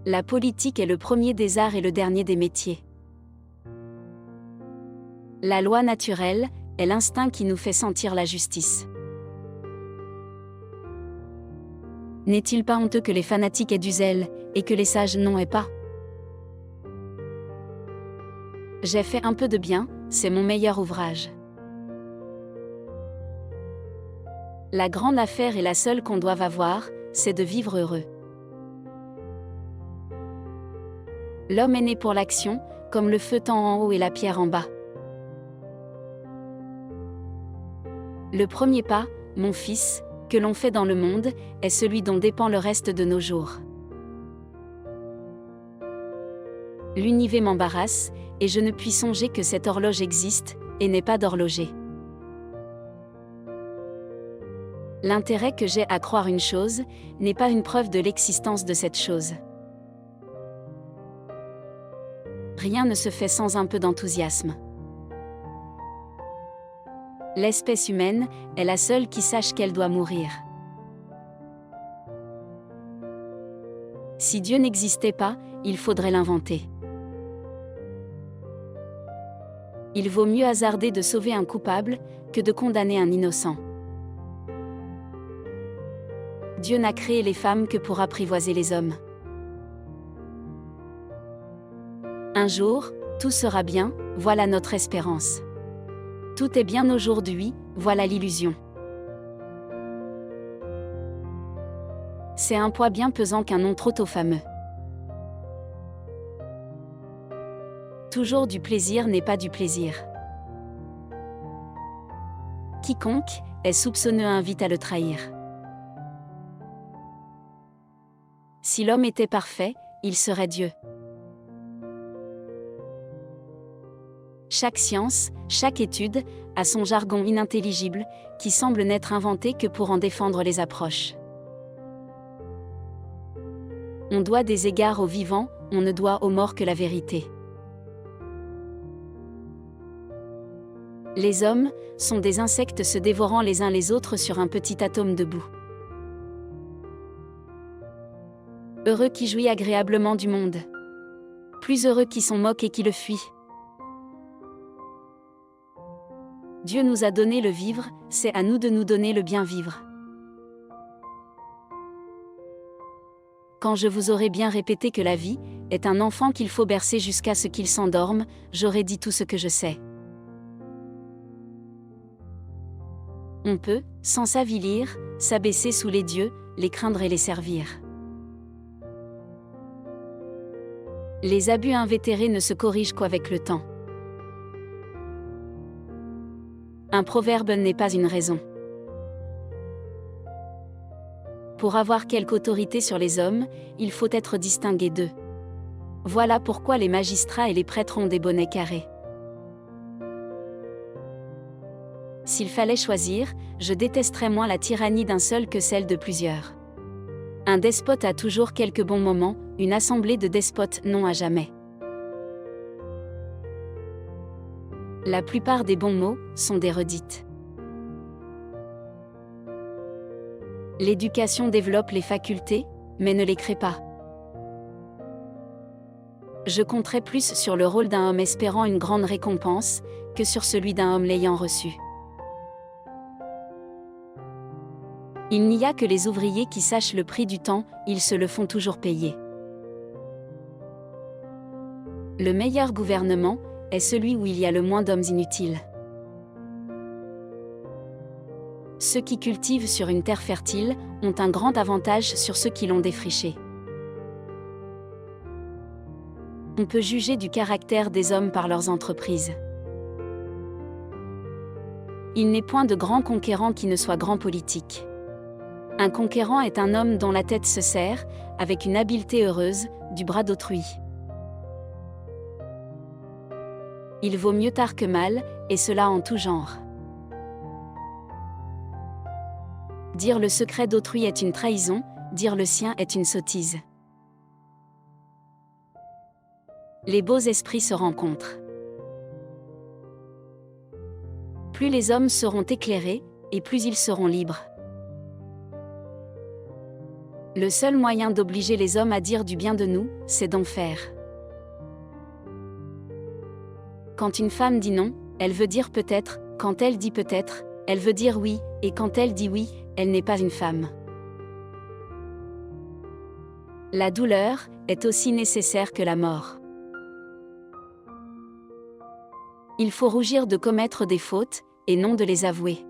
La politique est le premier des arts et le dernier des métiers. La loi naturelle est l'instinct qui nous fait sentir la justice. N'est-il pas honteux que les fanatiques aient du zèle, et que les sages n'en aient pas? J'ai fait un peu de bien, c'est mon meilleur ouvrage. La grande affaire et la seule qu'on doive avoir, c'est de vivre heureux. L'homme est né pour l'action, comme le feu tend en haut et la pierre en bas. Le premier pas, mon fils, que l'on fait dans le monde, est celui dont dépend le reste de nos jours. L'univers m'embarrasse, et je ne puis songer que cette horloge existe, et n'est pas d'horloger. L'intérêt que j'ai à croire une chose, n'est pas une preuve de l'existence de cette chose. Rien ne se fait sans un peu d'enthousiasme. L'espèce humaine est la seule qui sache qu'elle doit mourir. Si Dieu n'existait pas, il faudrait l'inventer. Il vaut mieux hasarder de sauver un coupable, que de condamner un innocent. Dieu n'a créé les femmes que pour apprivoiser les hommes. Un jour, tout sera bien, voilà notre espérance. Tout est bien aujourd'hui, voilà l'illusion. C'est un poids bien pesant qu'un nom trop tôt fameux. Toujours du plaisir n'est pas du plaisir. Quiconque est soupçonneux invite à le trahir. Si l'homme était parfait, il serait Dieu. Chaque science, chaque étude, a son jargon inintelligible, qui semble n'être inventé que pour en défendre les approches. On doit des égards aux vivants, on ne doit aux morts que la vérité. Les hommes sont des insectes se dévorant les uns les autres sur un petit atome de boue. Heureux qui jouit agréablement du monde. Plus heureux qui s'en moque et qui le fuit. Dieu nous a donné le vivre, c'est à nous de nous donner le bien vivre. Quand je vous aurai bien répété que la vie est un enfant qu'il faut bercer jusqu'à ce qu'il s'endorme, j'aurai dit tout ce que je sais. On peut, sans s'avilir, s'abaisser sous les dieux, les craindre et les servir. Les abus invétérés ne se corrigent qu'avec le temps. Un proverbe n'est pas une raison. Pour avoir quelque autorité sur les hommes, il faut être distingué d'eux. Voilà pourquoi les magistrats et les prêtres ont des bonnets carrés. S'il fallait choisir, je détesterais moins la tyrannie d'un seul que celle de plusieurs. Un despote a toujours quelques bons moments, une assemblée de despotes non à jamais. La plupart des bons mots sont des redites. L'éducation développe les facultés, mais ne les crée pas. Je compterais plus sur le rôle d'un homme espérant une grande récompense, que sur celui d'un homme l'ayant reçu. Il n'y a que les ouvriers qui sachent le prix du temps, ils se le font toujours payer. Le meilleur gouvernement est celui où il y a le moins d'hommes inutiles. Ceux qui cultivent sur une terre fertile ont un grand avantage sur ceux qui l'ont défrichée. On peut juger du caractère des hommes par leurs entreprises. Il n'est point de grand conquérant qui ne soit grand politique. Un conquérant est un homme dont la tête se serre, avec une habileté heureuse, du bras d'autrui. Il vaut mieux tard que mal, et cela en tout genre. Dire le secret d'autrui est une trahison, dire le sien est une sottise. Les beaux esprits se rencontrent. Plus les hommes seront éclairés, et plus ils seront libres. Le seul moyen d'obliger les hommes à dire du bien de nous, c'est d'en faire. Quand une femme dit non, elle veut dire peut-être, quand elle dit peut-être, elle veut dire oui, et quand elle dit oui, elle n'est pas une femme. La douleur est aussi nécessaire que la mort. Il faut rougir de commettre des fautes, et non de les avouer.